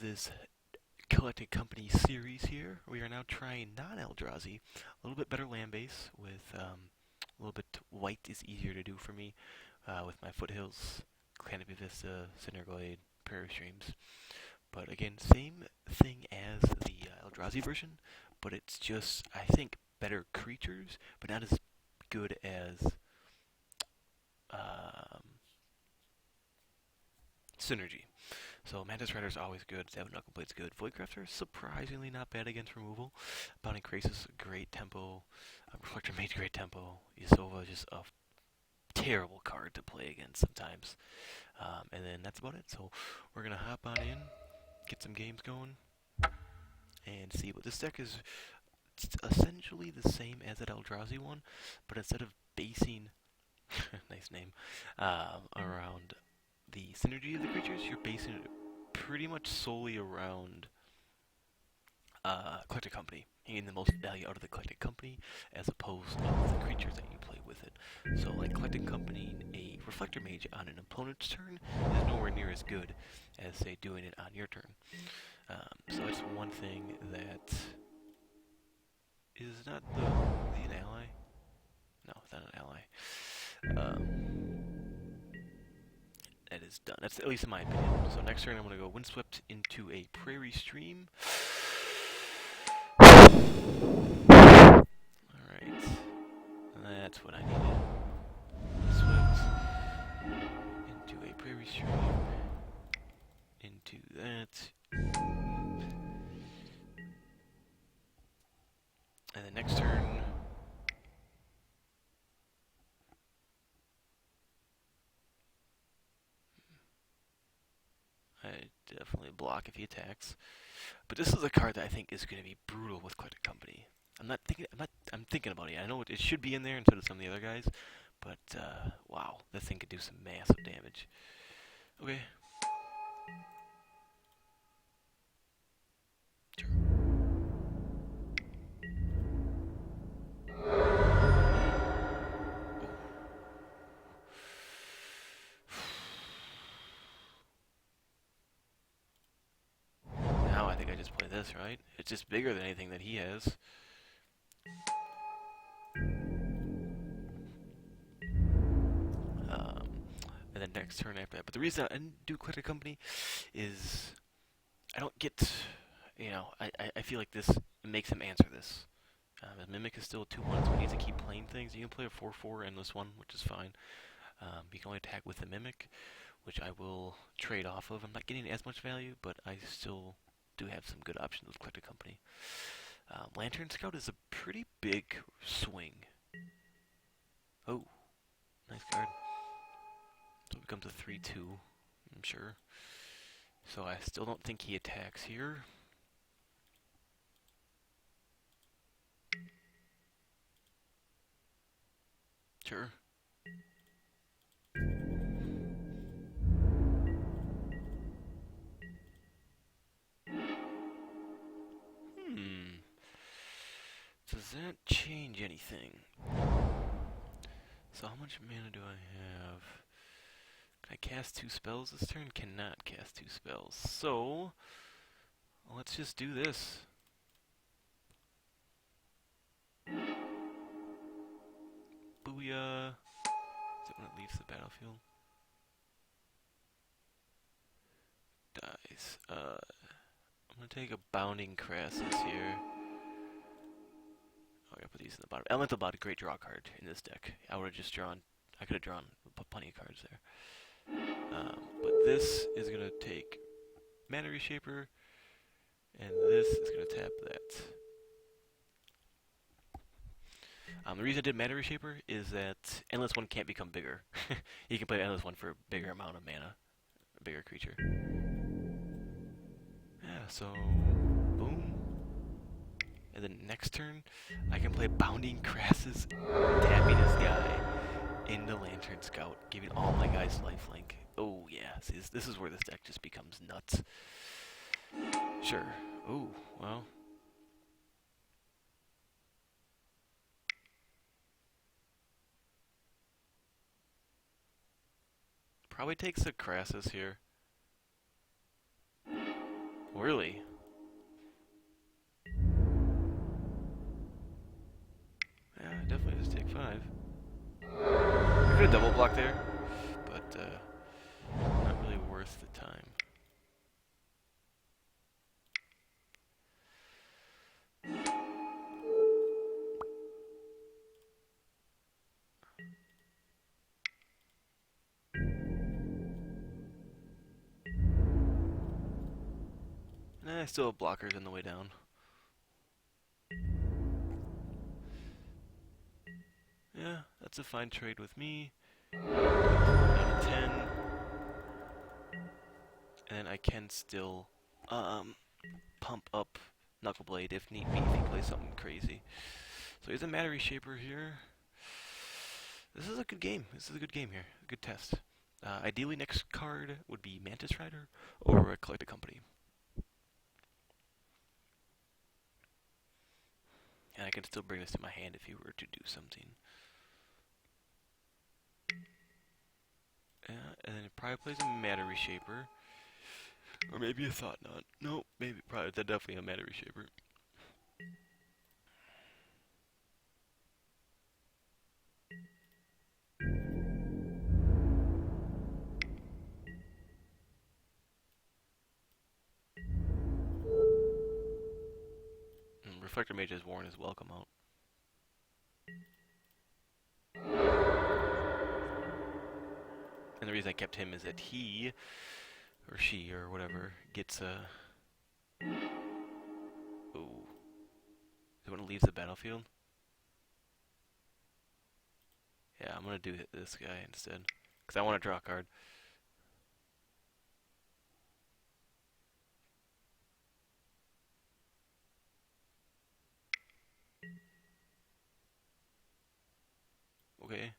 this collecting company series here. We are now trying non-Eldrazi, a little bit better land base with a little bit white is easier to do for me with my foothills, Canopy Vista, Cinderglade, Prairie Streams. But again, same thing as the Eldrazi version, but it's just, I think, better creatures, but not as good as um, Synergy. So Mantis Rider is always good. Seven Knuckle Blade's good. Voidcrafter is surprisingly not bad against removal. Bounding Krasis, great tempo. Reflector Mage, great tempo. Yasova is just a terrible card to play against sometimes. And then that's about it. So we're gonna hop on in, get some games going, and see what this deck is. It's essentially the same as that Eldrazi one, but instead of basing, nice name, around the synergy of the creatures, you're basing it pretty much solely around Collected Company, getting the most value out of the Collected Company as opposed to the creatures that you play with it. So, like Collected Company, a Reflector Mage on an opponent's turn is nowhere near as good as, say, doing it on your turn. So that's one thing that is not an ally. No, it's not an ally. That is done. That's at least in my opinion. So next turn I'm going to go Windswept into a Prairie Stream. Alright. That's what I needed. Swept into a Prairie Stream. Into that. And the next turn... I definitely block if he attacks. But this is a card that I think is going to be brutal with Collected Company. I'm thinking about it. I know it should be in there instead of some of the other guys, but wow, this thing could do some massive damage. Okay. Sure. Now I think I just play this, right? It's just bigger than anything that he has. And then next turn after that. But the reason I didn't do Collected Company is I don't get, I feel like this makes him answer this. The Mimic is still a 2-1, so he needs to keep playing things. You can play a 4-4 endless one, which is fine. You can only attack with the Mimic, which I will trade off of. I'm not getting as much value, but I still do have some good options with Collected Company. Lantern Scout is a pretty big swing. Oh, nice card. So it becomes a 3-2, I'm sure. So I still don't think he attacks here. Sure. Does that change anything? So how much mana do I have? Can I cast 2 spells this turn? Cannot cast 2 spells. So, let's just do this. Booyah! Is it when it leaves the battlefield? Dies. I'm gonna take a Bounding Crassus here. Oh, I gotta put these in the bottom. Elemental Bot, a great draw card in this deck. I would have just drawn, I could have drawn plenty of cards there. But this is gonna take Mana Reshaper, and this is gonna tap that. The reason I did Mana Reshaper is that Endless One can't become bigger. You can play Endless One for a bigger amount of mana, a bigger creature. Yeah, so boom. And then next turn, I can play Bounding Crassus, tapping this guy into Lantern Scout, giving all my guys lifelink. Oh yeah, see, this is where this deck just becomes nuts. Sure. Ooh, well. Probably takes the Crassus here. Really? Yeah, definitely just take 5. I could have double blocked there, but not really worth the time. Nah, I still have blockers on the way down. Yeah, that's a fine trade with me. Down to 10. And I can still pump up Knuckleblade if need be if he plays something crazy. So here's a Matter Reshaper here. This is a good game. This is a good game here. A good test. Ideally, next card would be Mantis Rider or a Collect a Company. And I can still bring this to my hand if he were to do something. And then it probably plays a Matter Reshaper. Or maybe a Thought Knot. Nope, maybe, probably, that's definitely a Matter Reshaper. Reflector Mage's Warren is welcome out. And the reason I kept him is that he, or she, or whatever, gets a... Ooh. Is it when it leaves the battlefield? Yeah, I'm gonna do this guy instead. Because I want to draw a card. Okay.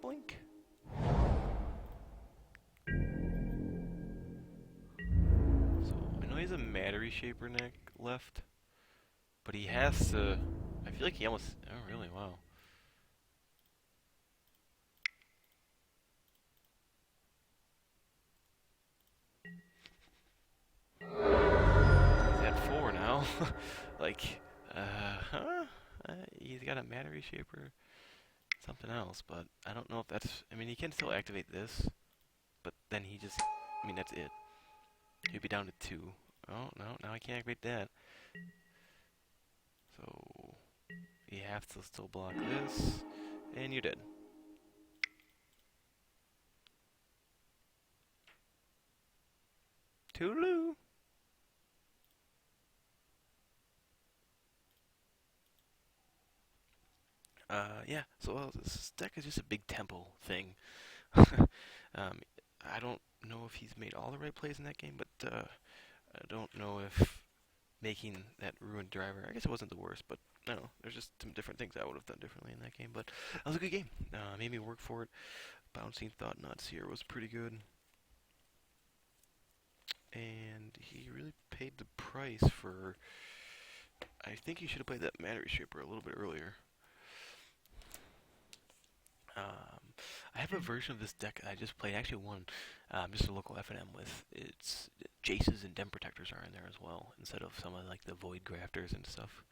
Blink. So, I know he's a Matter Reshaper neck left. But he has to... I feel like he almost... Oh, really? Wow. He's at 4 now. Like, huh? He's got a Matter Reshaper. Something else, but I don't know if that's... I mean, he can still activate this. But then he just... I mean, that's it. He'd be down to 2. Oh, no, now I can't activate that. So... You have to still block this. And you're dead. Toodaloo! Yeah, so this deck is just a big temple thing. I don't know if he's made all the right plays in that game, but I don't know if making that Ruined Driver, I guess it wasn't the worst, but I don't know, there's just some different things I would have done differently in that game, but that was a good game. Made me work for it. Bouncing Thought Knots here was pretty good. And he really paid the price for... I think he should have played that Matter Reshaper a little bit earlier. I have a version of this deck I just played, actually one, just a local F&M with. It's Jaces and Den Protectors are in there as well, instead of some of like the Void Grafters and stuff.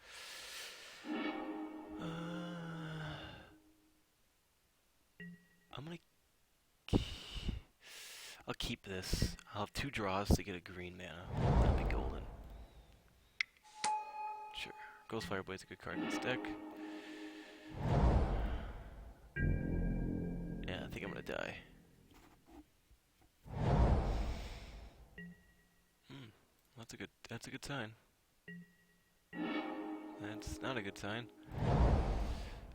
I'll keep this. I'll have 2 draws to get a green mana. That'll be golden. Sure. Ghost Fireblade's a good card in this deck. Yeah, I think I'm gonna die. That's a good sign. That's not a good sign.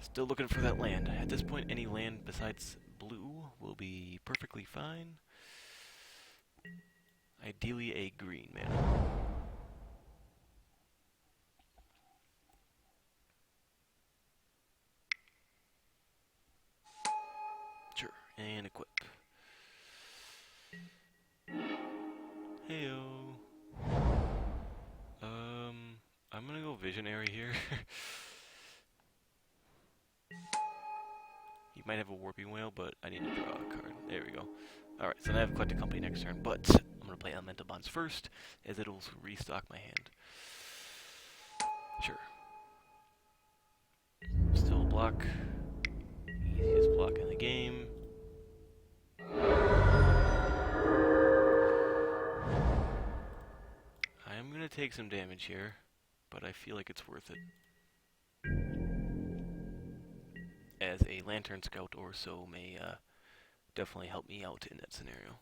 Still looking for that land. At this point, any land besides blue will be perfectly fine. Ideally a green mana. Sure, and equip. Heyo. I'm gonna Visionary here. He might have a Warping Whale, but I need to draw a card. There we go. Alright, so now I have Collected Company next turn, but I'm going to play Elemental Bonds first, as it'll restock my hand. Sure. Still a block. Easiest block in the game. I am going to take some damage here, but I feel like it's worth it. As a Lantern Scout or so may definitely help me out in that scenario.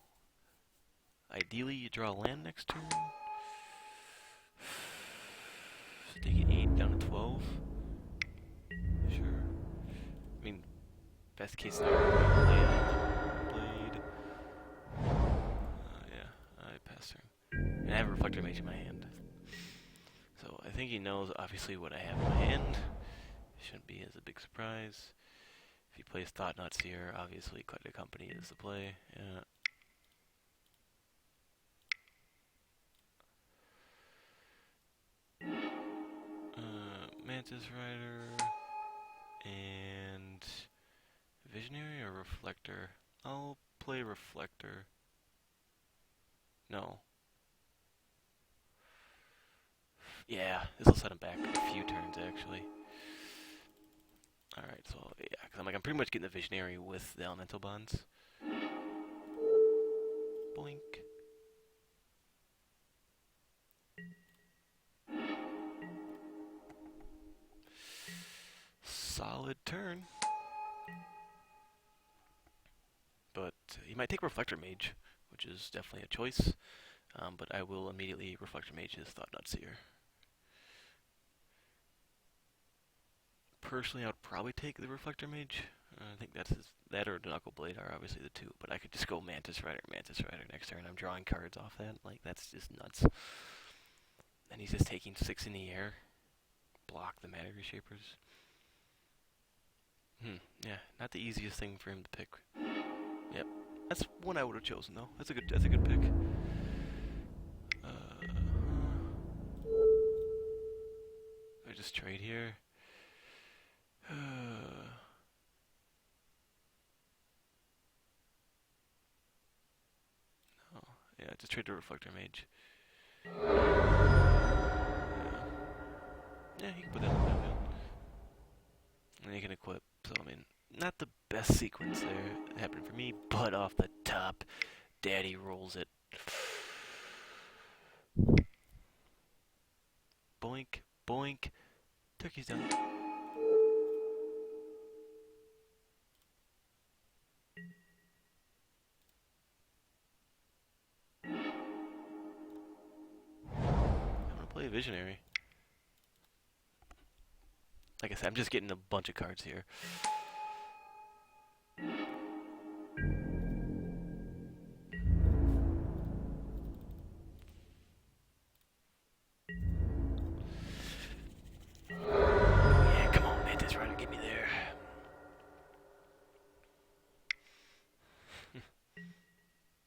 Ideally, you draw land next turn. Take it 8 down to 12. Sure. I mean, best case scenario, I play it. Blade. Yeah, I pass turn. And I have a Reflector Mage in my hand. So I think he knows, obviously, what I have in my hand. Shouldn't be as a big surprise. If he plays Thought Knot Seer, obviously Collected Company is the play. Yeah. Mantis Rider and Visionary or Reflector? I'll play Reflector. No. Yeah, this will set him back a few turns actually. Alright, so yeah, because I'm pretty much getting the Visionary with the Elemental Bonds. Boink. Solid turn. But he might take Reflector Mage, which is definitely a choice. But I will immediately Reflector Mage his Thought Knot Seer. Personally, I would probably take the Reflector Mage. I think that or Knuckle Blade are obviously the two. But I could just go Mantis Rider next turn. I'm drawing cards off that. Like, that's just nuts. And he's just taking 6 in the air. Block the Matter Reshapers. Yeah, not the easiest thing for him to pick. Yep, that's one I would have chosen though. That's a good pick. I just trade here. Oh, yeah, just trade the Reflector Mage. Yeah, he can put that on down. And he can equip. So I mean, not the best sequence there happened for me, but off the top, Daddy rolls it. Boink, boink. Turkey's done. I'm gonna play a Visionary. Like I said, I'm just getting a bunch of cards here. Yeah, come on, Mantis Rider, get me there.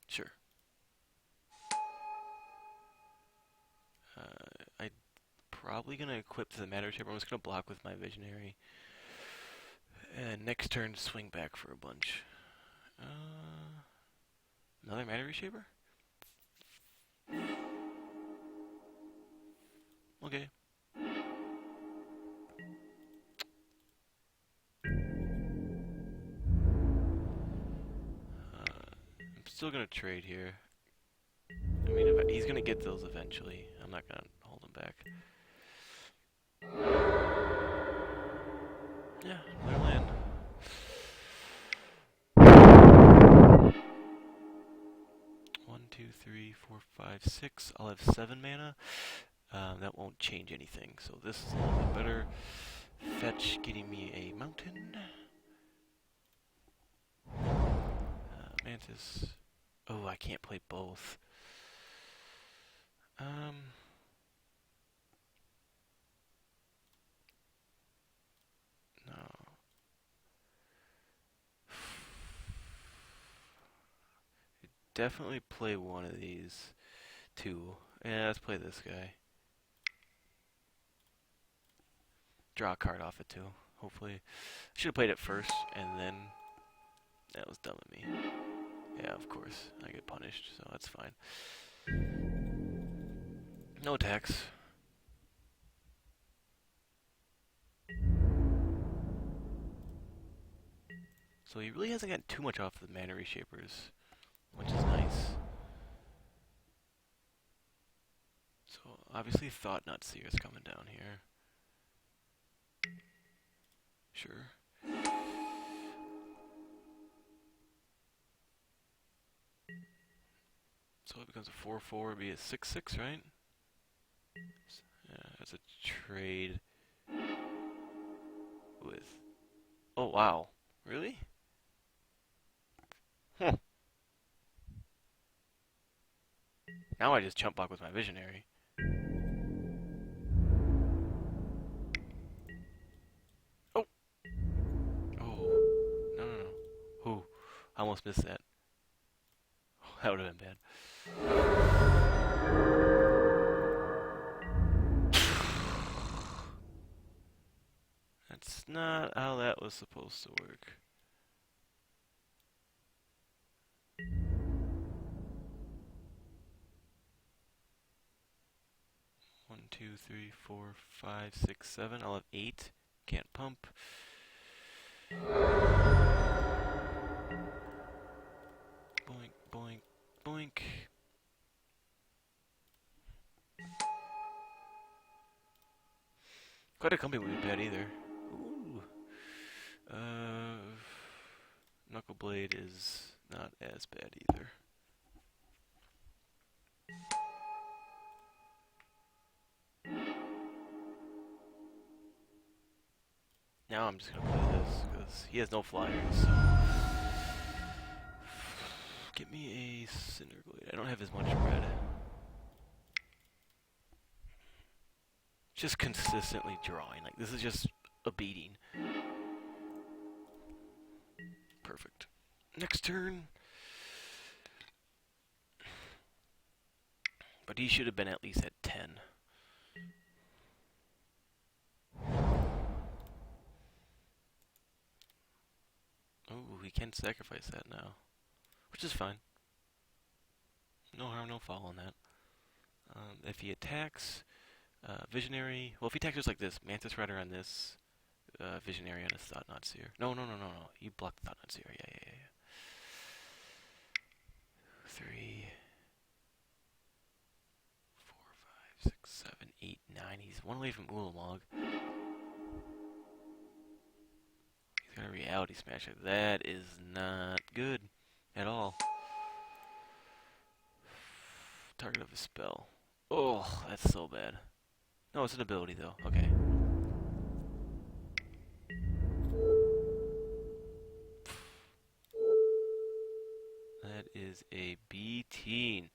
Sure. I'm probably gonna equip to the Matter Shaper. I'm just gonna block with my Visionary. And next turn, swing back for a bunch. Another Matter Reshaper? Okay. I'm still gonna trade here. I mean, if he's gonna get those eventually. I'm not gonna hold him back. Yeah, another land. One, two, three, four, five, six. I'll have 7 mana. That won't change anything, so this is a little bit better. Fetch getting me a mountain. Mantis. Oh, I can't play both. No. Definitely play one of these two. Yeah, let's play this guy. draw a card off it too. Hopefully, should have played it first, and then that was dumb of me. Yeah, of course, I get punished, so that's fine. No attacks. So he really hasn't gotten too much off the mana reshapers, which is nice. So obviously Thought Knot Seer is coming down here. Sure. So it becomes a 4/4, it'd be a 6/6, right? Yeah, that's a trade with. Oh wow, really? Huh. Now I just chump block with my Visionary. Oh. Oh. No, no, no. Ooh. I almost missed that. Oh, that would have been bad. That's not how that was supposed to work. One, two, three, four, five, six, seven. I'll have 8. Can't pump. Boink, boink, boink. Quite a company wouldn't be bad either. Ooh. Knuckleblade is not as bad either. Now I'm just gonna play this because he has no flyers. So. Get me a Cinderglade. I don't have as much red. Just consistently drawing. Like this is just a beating. Perfect. Next turn. But he should have been at least at 10. Oh, he can sacrifice that now. Which is fine. No harm, no foul on that. If he attacks, Visionary... Well, if he attacks just like this, Mantis Rider on this, Visionary on his Thought Knot Seer. No. You blocked the Thought Knot Seer. Yeah. 3, 4, 5, 6, 7, 8, 9. He's one away from Ulamog. He's got a Reality Smasher. That is not good at all. Target of a spell. Oh, that's so bad. No, it's an ability though. Okay. That is a B-teen.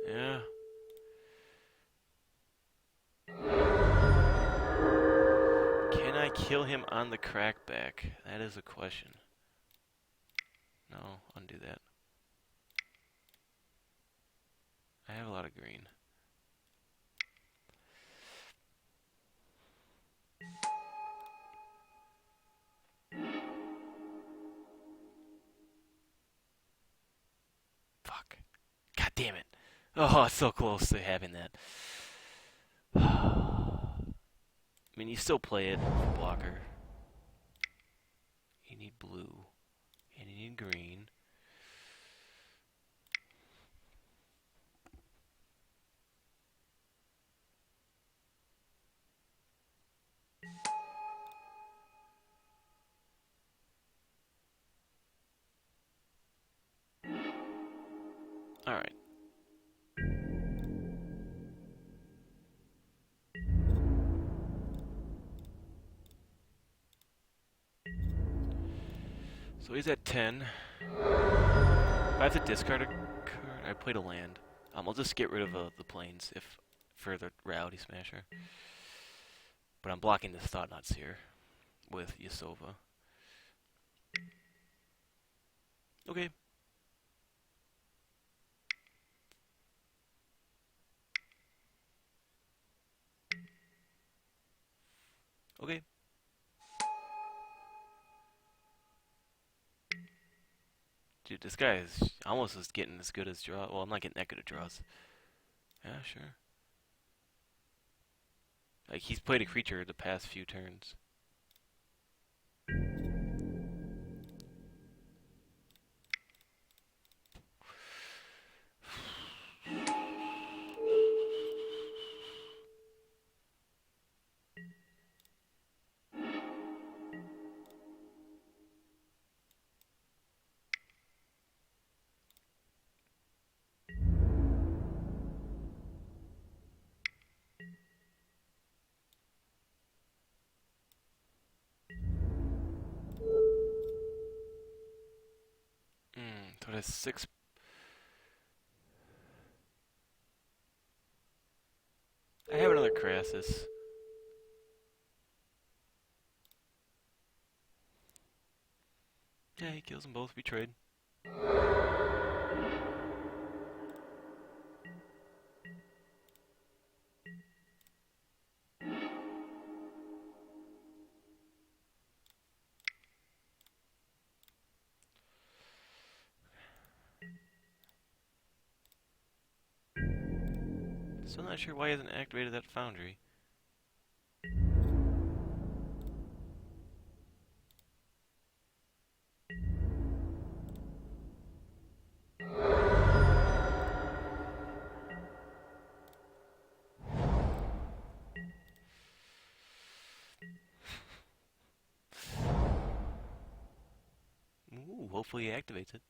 Yeah. Can I kill him on the crackback? That is a question. No, undo that. I have a lot of green. Fuck. God damn it. Oh, it's so close to having that. I mean, you still play it for blocker. You need blue. And you need green. Alright. So he's at 10. If I have to discard a card, I played a land. I'll just get rid of the planes if for the Reality Smasher. But I'm blocking this Thought Knots here with Yasova. Okay. Okay. Dude, this guy is almost as getting as good as draw. Well, I'm not getting that good at draws. Yeah, sure. Like he's played a creature the past few turns. So it has 6. I have another Crassus. Yeah, he kills them both. We trade. Still not sure why he hasn't activated that foundry. Ooh, hopefully he activates it.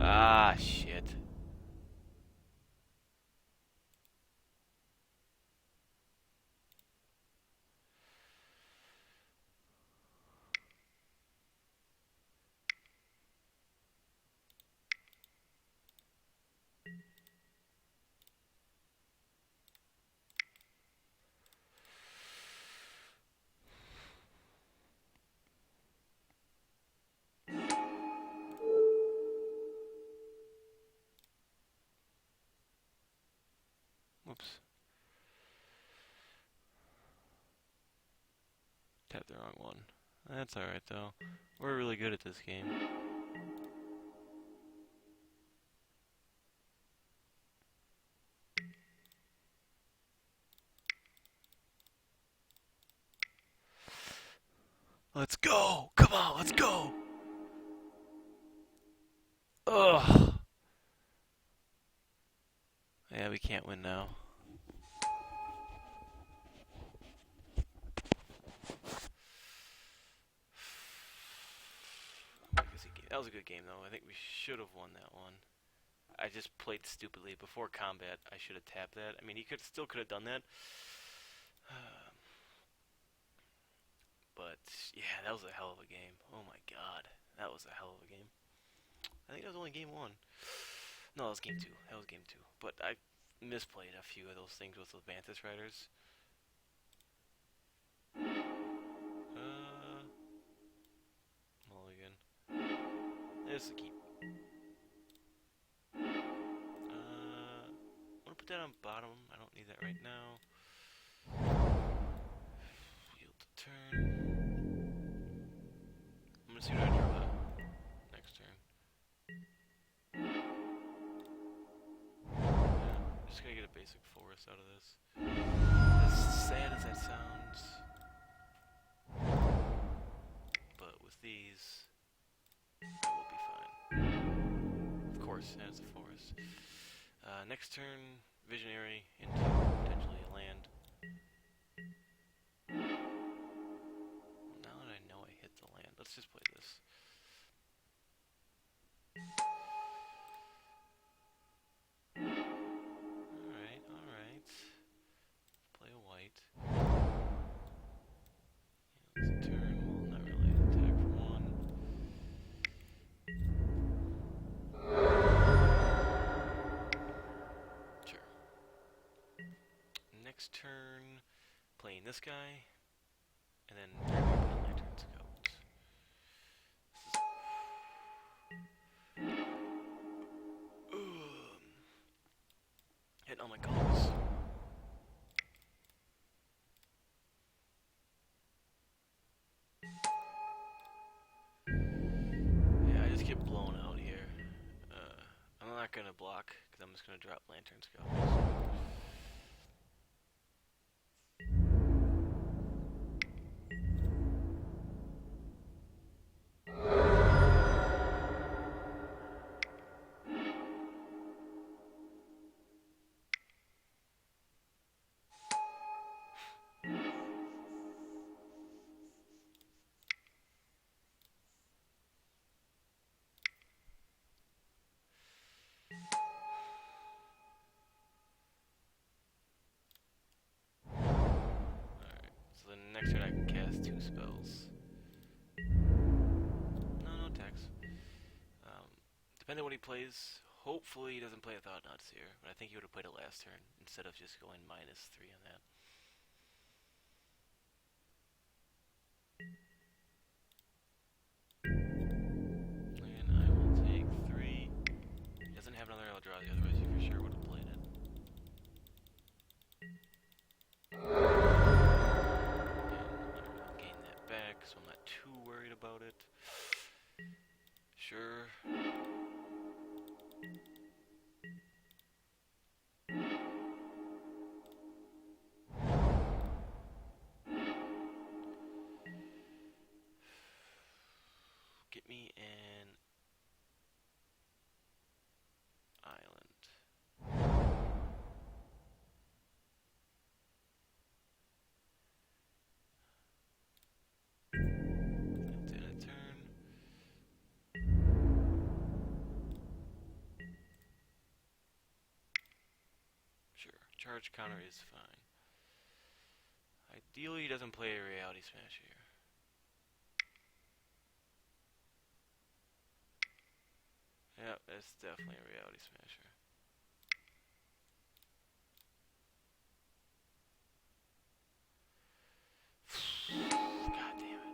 Ah, shit. Whoops. Tapped the wrong one. That's alright though. We're really good at this game. Let's go! Come on, let's go! Ugh. Yeah, we can't win now. That was a good game though. I think we should have won that one. I just played stupidly. Before combat, I should have tapped that. I mean, he still could have done that. But yeah, that was a hell of a game. Oh my god, that was a hell of a game. I think that was only game one. No, that was game two. That was game two. But I misplayed a few of those things with the Vantis Riders. Mulligan. This is a keep. I'm gonna put that on bottom. I don't need that right now. Field to turn. I'm gonna see what I draw next turn. Yeah, just gonna get a basic forest out of this. As sad as that sounds, but with these, I will be fine. Of course, that's a forest. Next turn, Visionary into potentially a land. Now that I know I hit the land, let's just play this. Alright, alright. Play a white. Yeah, let's turn, well, not really. Attack for one. Sure. Next turn, playing this guy, and then Lantern Scout. not gonna block, because I'm just gonna drop Lantern Scout. Alright, so the next turn I can cast 2 spells. No attacks. Depending on what he plays, hopefully he doesn't play a Thought-Knot Seer, but I think he would have played it last turn, instead of just going -3 on that. And I will take 3. He doesn't have another Eldrazi, otherwise he for sure would have played it. And I'll gain that back, so I'm not too worried about it. Sure. Get me an island. That's in a turn. Sure, charge counter is fine. Ideally, he doesn't play a Reality Smash here. Yep, that's definitely a Reality Smasher. God damn it.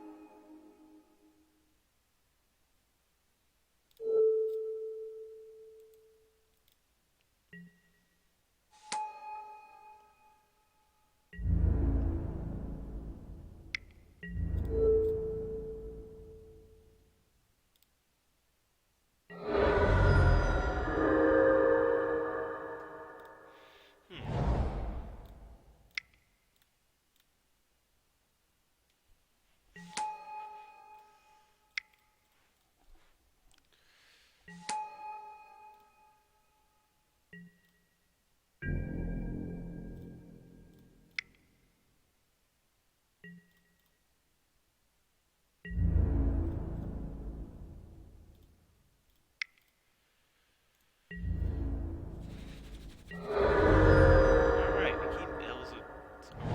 Alright, that was a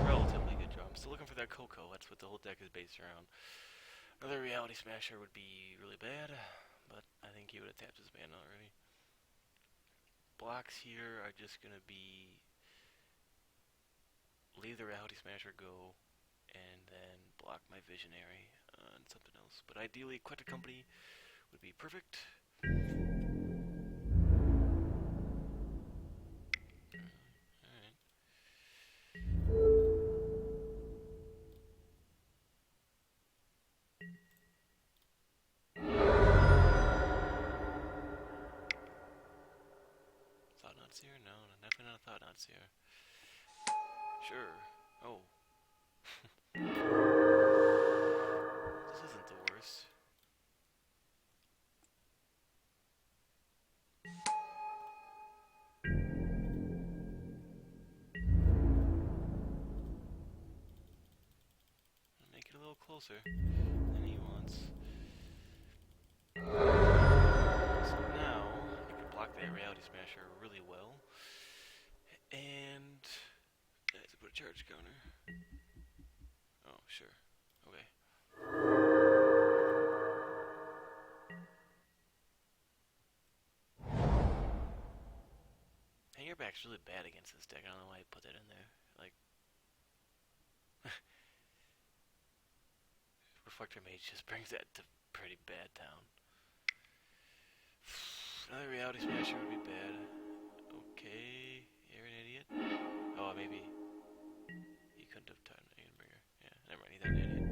relatively good draw. I'm still looking for that Coco. That's what the whole deck is based around. Another Reality Smasher would be really bad, but I think he would have tapped his mana already. Blocks here are just going to be leave the Reality Smasher go, and then block my Visionary on something else. But ideally, Quetta Company would be perfect. Alright. Thought-Knot Seer? No, definitely not a Thought-Knot Seer. Sure. Oh. This isn't the worst. Make it a little closer than he wants. So now, I can block that Reality Smasher really well. And I have to put a charge counter. Oh, sure. Okay. Hangerback's really bad against this deck. I don't know why I put that in there. Like, Reflector Mage just brings that to pretty bad town. Another Reality Smasher would be bad. Okay, you're an idiot. Oh, maybe he couldn't have timed the Ironbringer. Yeah, never mind, he's not an idiot.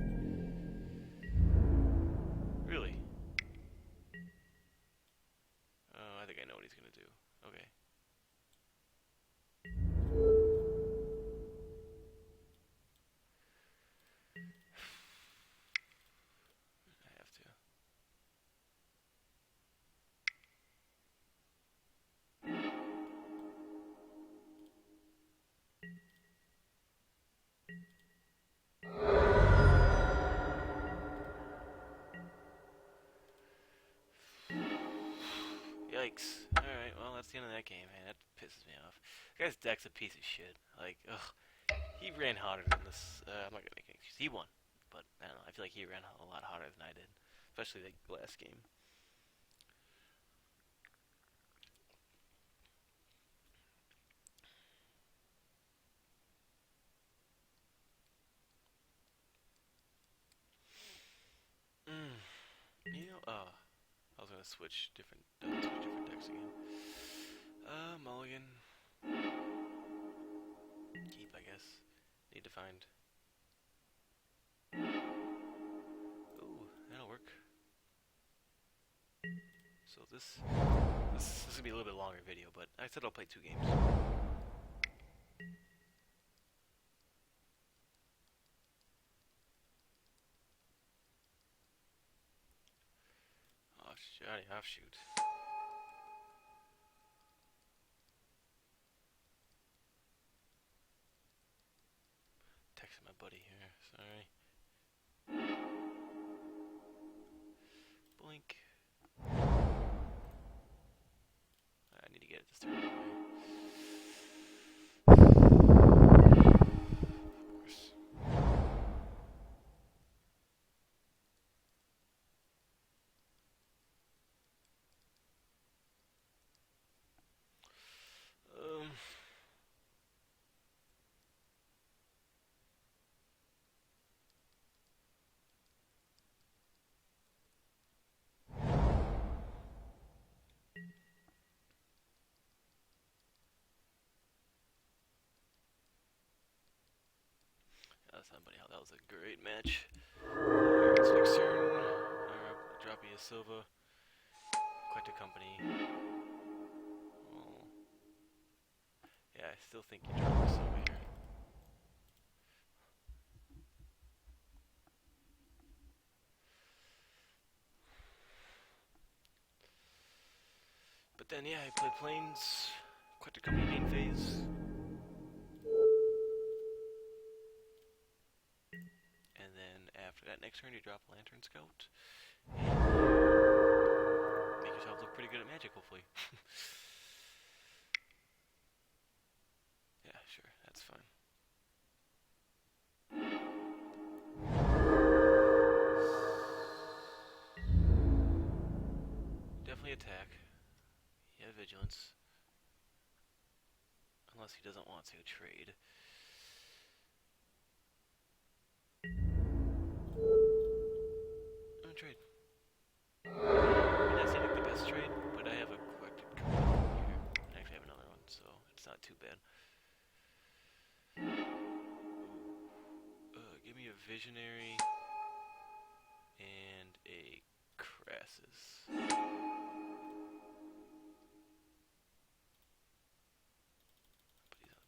Really? Oh, I think I know what he's gonna do. Yikes. Alright, well, that's the end of that game, man. That pisses me off. This guy's deck's a piece of shit. Like, ugh. He ran harder than this. I'm not gonna make an excuse. He won. But, I don't know. I feel like he ran a lot harder than I did. Especially the last game. You know, I was gonna switch different decks again. Mulligan. Keep, I guess. Need to find. Ooh, that'll work. So this is gonna be a little bit longer video, but I said I'll play 2 games. Oh, shoddy offshoot. Texting my buddy here. Sorry. Blink. I need to get it this turn anyway. Of course. Somebody, that was a great match. Next turn, drop you a Silva. Quite a company. Oh. Yeah, I still think you drop a Silva here. But then, yeah, I played Plains. Quite a company main phase. And then after that next turn, you drop Lantern Scout. And make yourself look pretty good at Magic, hopefully. Yeah, sure, that's fine. Definitely attack. Yeah, Vigilance. Unless he doesn't want to trade. I'm gonna trade. I mean, that seemed like the best trade, but I have a collected company here. I actually have another one, so it's not too bad. Give me a Visionary and a Crassus.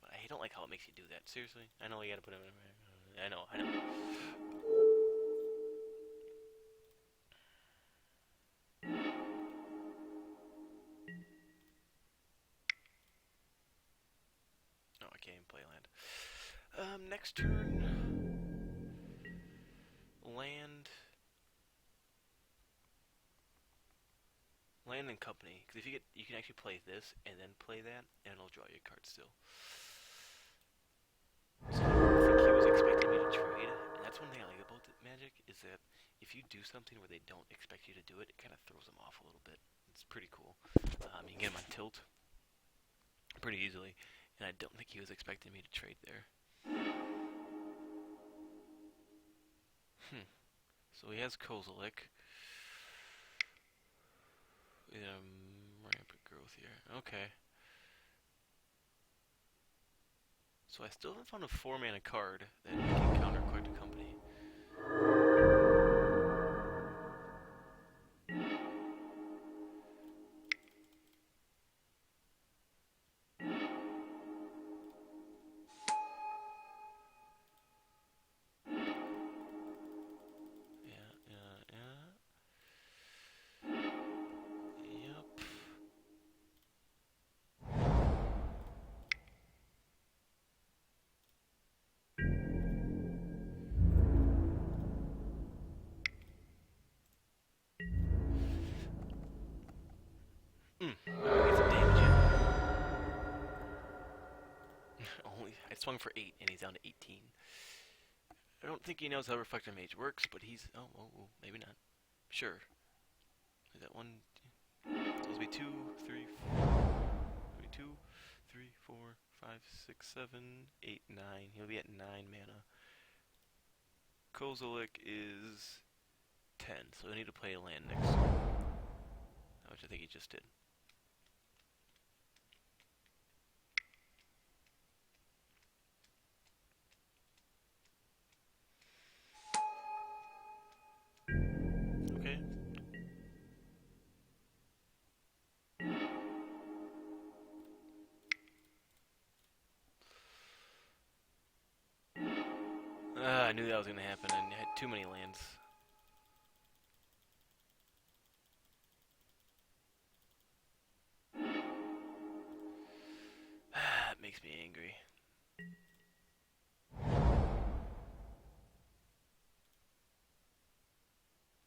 But I don't like how it makes you do that. Seriously? I know you gotta put him in there. I know. Oh, I can't even play land. Next turn. Land and company. Because if you can actually play this and then play that, and it'll draw you a card still. So I think he was expecting me to trade, and that's one thing I like about Magic, is that if you do something where they don't expect you to do it, it kind of throws them off a little bit. It's pretty cool. You can get them on tilt pretty easily, and I don't think he was expecting me to trade there. So he has Kozilek. Rampant growth here. Okay. So I still haven't found a 4-mana card that can counter quite a company. swung for 8, and he's down to 18. I don't think he knows how Reflector Mage works, but he's... Oh, maybe not. Sure. Is that 1... Supposed to be 2, 3, 4... 2, 3, 4, 5, 6, 7, 8, 9. He'll be at 9 mana. Kozilek is 10, so he'll need to play a land next turn. Which I think he just did. Okay. I knew that was going to happen. I had too many lands. That makes me angry.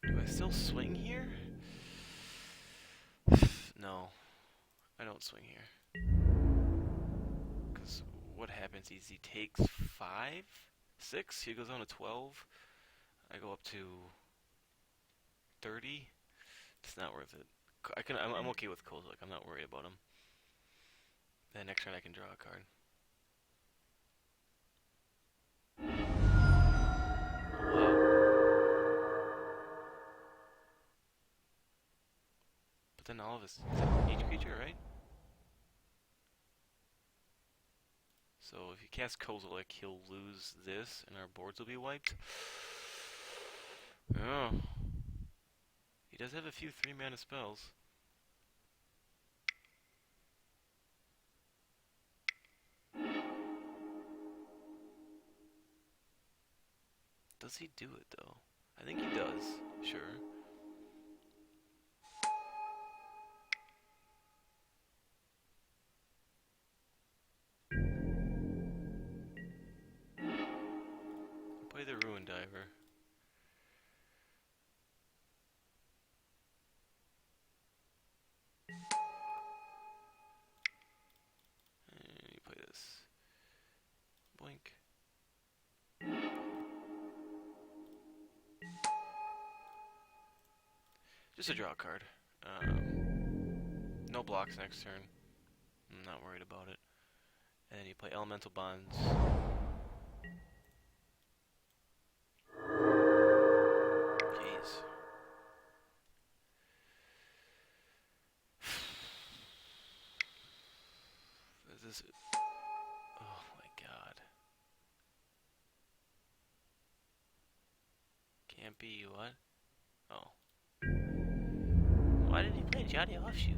Do I still swing here? No. I don't swing here. Because what happens is he takes 5? 6? He goes on to 12. I go up to 30. It's not worth it. I'm okay with Kozilek. I'm not worried about him. Then next turn I can draw a card. But then all of his each creature, right? So if you cast Kozilek, he'll lose this, and our boards will be wiped. Oh. He does have a few 3-mana spells. Does he do it, though? I think he does. Sure. Play the Ruin Diver. And you play this. Blink. Just a draw card. No blocks next turn. I'm not worried about it. And then you play Elemental Bonds. Jeez. Is this... Oh my god. Can't be what? Oh. Why did he play Jotty Offshoot?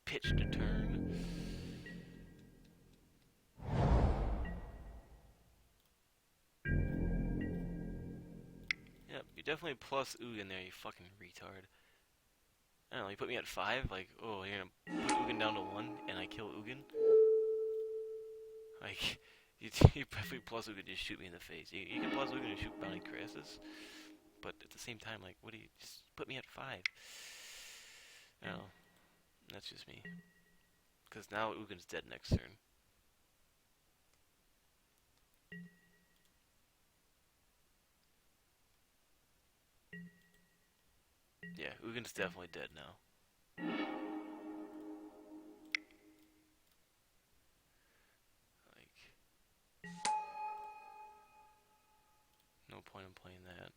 Pitch to turn. Yep, you definitely plus Ugin there, you fucking retard. I don't know, you put me at 5, like, oh, you're gonna put Ugin down to 1, and I kill Ugin? Like, you definitely plus Ugin just shoot me in the face. You can plus Ugin and shoot Bounty Crassus, but at the same time, like, what do you, just put me at 5? I don't know, that's just me. Because now Ugin's dead next turn. Yeah, Ugin's definitely dead now. Like, no point in playing that.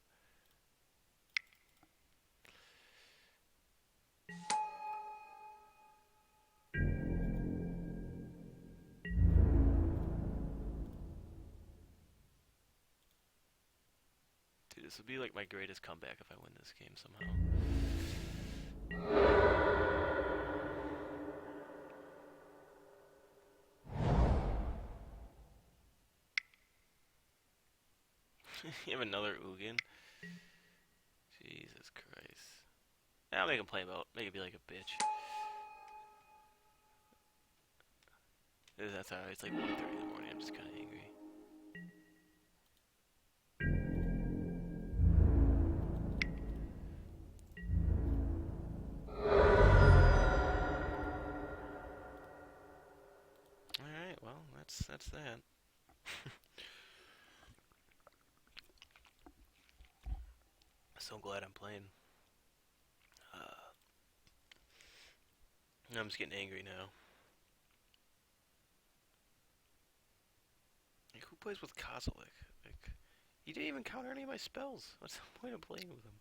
Dude, this would be like my greatest comeback if I win this game somehow. You have another Ugin? Jesus Christ. I'll make him play about. Make it be like a bitch. That's alright. It's like 1:30 in the morning. I'm just kind of angry. that's that. So glad I'm playing. Uh, I'm just getting angry now. Like, who plays with Kozilek? Like, he didn't even counter any of my spells. What's the point of playing with him?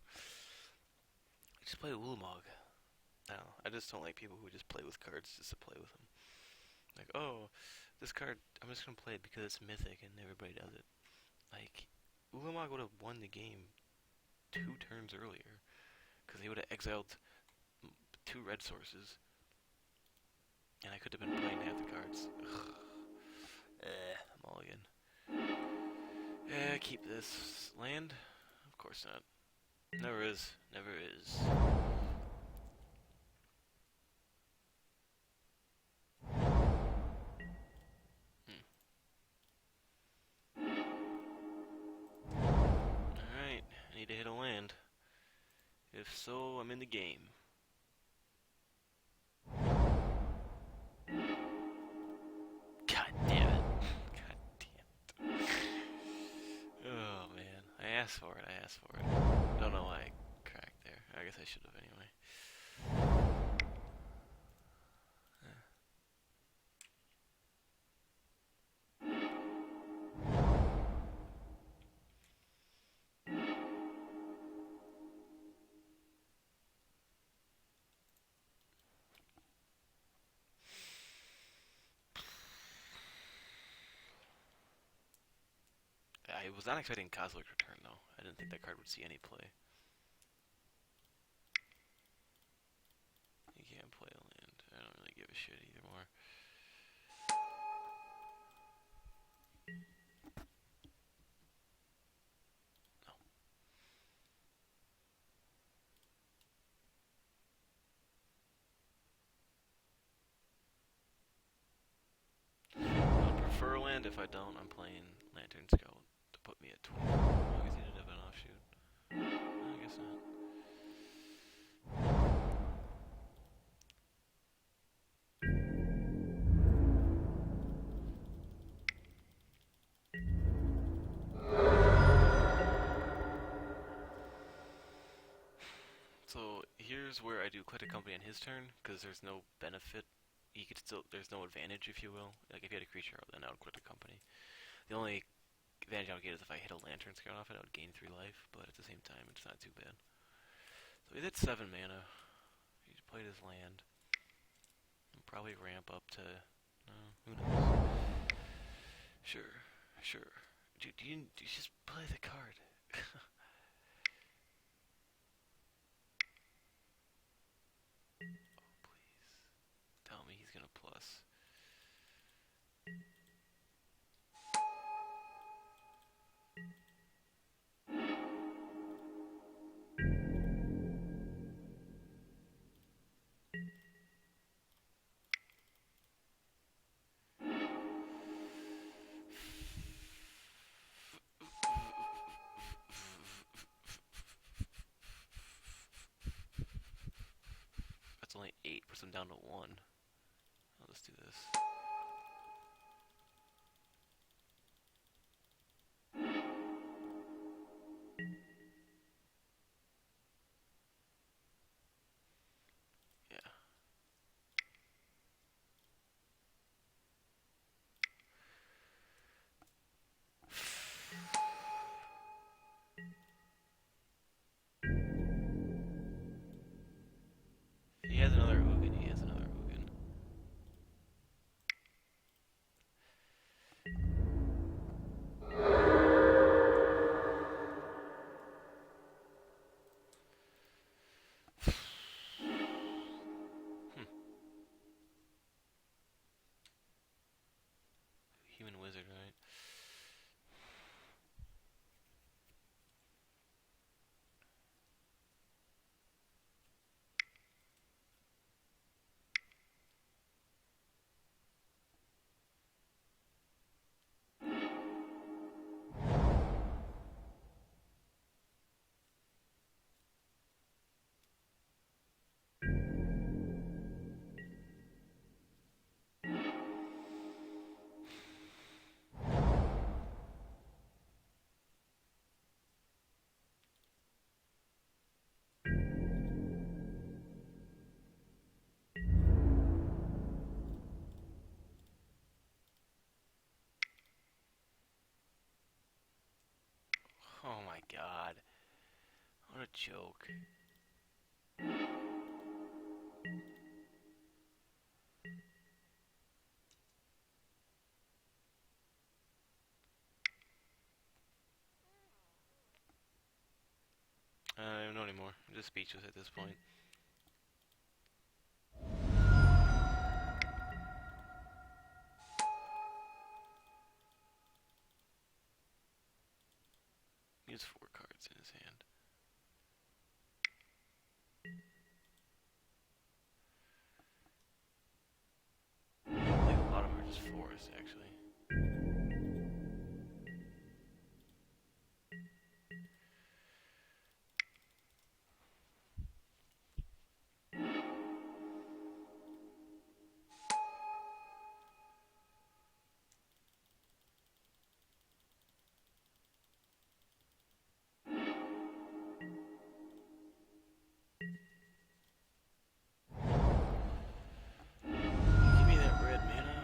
I just play Ulamog. I don't know. I just don't like people who just play with cards just to play with them. Like, oh, this card, I'm just gonna play it because it's mythic and everybody does it. Like, Ulamog would have won the game 2 turns earlier because he would have exiled 2 red sources, and I could have been playing half the cards. Ugh. Mulligan. Keep this land? Of course not. Never is. Never is. Alright, I need to hit a land. If so, I'm in the game. God damn it. God damn it. Oh man, I asked for it, I asked for it. Don't know why I cracked there. I guess I should have anyway. I was not expecting Kozilek's return though. I didn't think that card would see any play. You can't play a land. I don't really give a shit either more. I'll prefer land. If I don't, I'm playing Lantern Scout to put me at 20. I guess he did have an offshoot. I guess not. So here's where I do quit a company on his turn, because there's no benefit. He could still, there's no advantage, if you will. Like if he had a creature, then I would quit a company. The only advantage I would get is if I hit a Lantern Scout off it, I would gain 3 life, but at the same time, it's not too bad. So he's at 7 mana. He's played his land. He'll probably ramp up to, who knows? Sure, sure. Dude, do you just play the card? Oh, please. Tell me he's gonna plus. That's only 8, puts him down to 1. I'll just do this. Yeah. He has another Ugin, he has another Ugin. my god. What a joke. I don't even know anymore. I'm just speechless at this point. He has 4 cards in his hand. I think a lot of them are just fours, actually. Give me that red mana.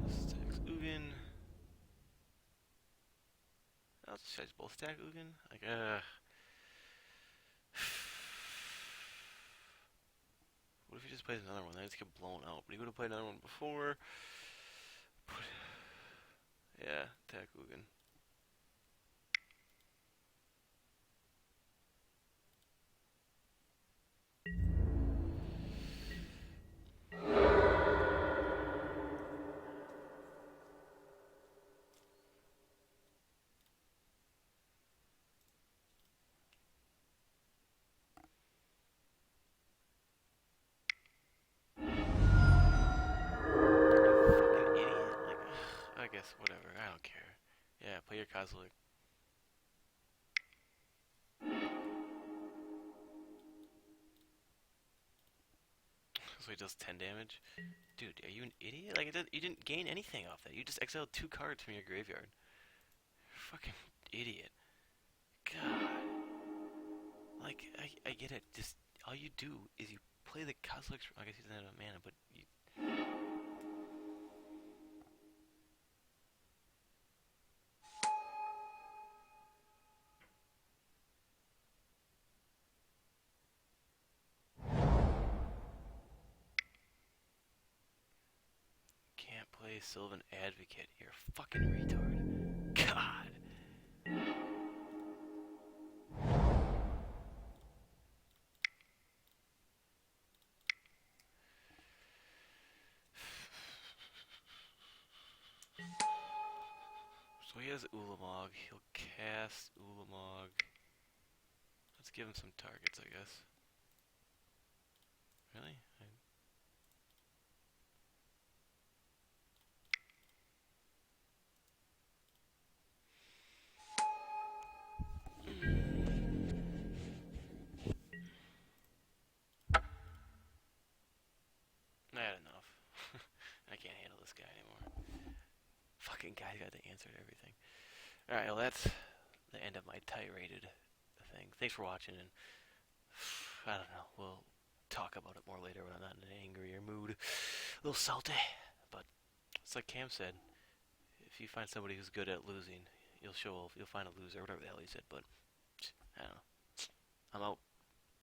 Stacks Ugin. Should I just both stack Ugin? Like, What if he just plays another one? Then I just get blown out. But he would have played another one before. Yeah, attack Ugin. Fucking idiot. Like, I guess, whatever. I don't care. Yeah, play your Kozilek. So he does 10 damage? Dude, are you an idiot? Like, you didn't gain anything off that. You just exiled 2 cards from your graveyard. Fucking idiot. God. Like, I get it. Just, all you do is you play the Kozilek. I guess he doesn't have mana, but you can't play Sylvan Advocate. You're a fucking retard. God. So he has Ulamog. He'll cast Ulamog. Let's give him some targets, I guess. Really? I had enough. I can't handle this guy anymore. Fucking guy's got the answer to everything. Alright, well that's the end of my tirade thing. Thanks for watching, and I don't know, we'll talk about it more later when I'm not in an angrier mood. A little salty, but it's like Cam said, if you find somebody who's good at losing, you'll find a loser, whatever the hell he said, but I don't know. I'm out.